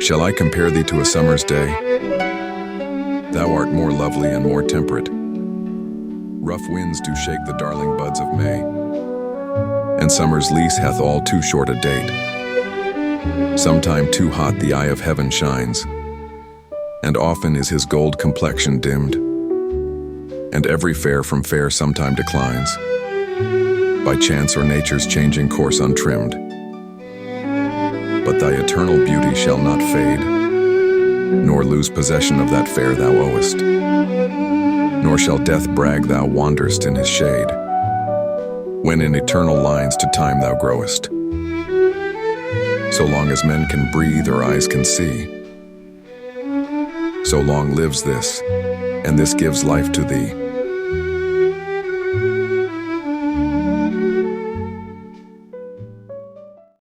Shall I compare thee to a summer's day? Thou art more lovely and more temperate. Rough winds do shake the darling buds of May, and summer's lease hath all too short a date. Sometime too hot the eye of heaven shines, and often is his gold complexion dimmed, and every fair from fair sometime declines, by chance or nature's changing course untrimmed. But thy eternal beauty shall not fade, nor lose possession of that fair thou owest, nor shall death brag thou wanderest in his shade, when in eternal lines to time thou growest. So long as men can breathe or eyes can see, so long lives this, and this gives life to thee.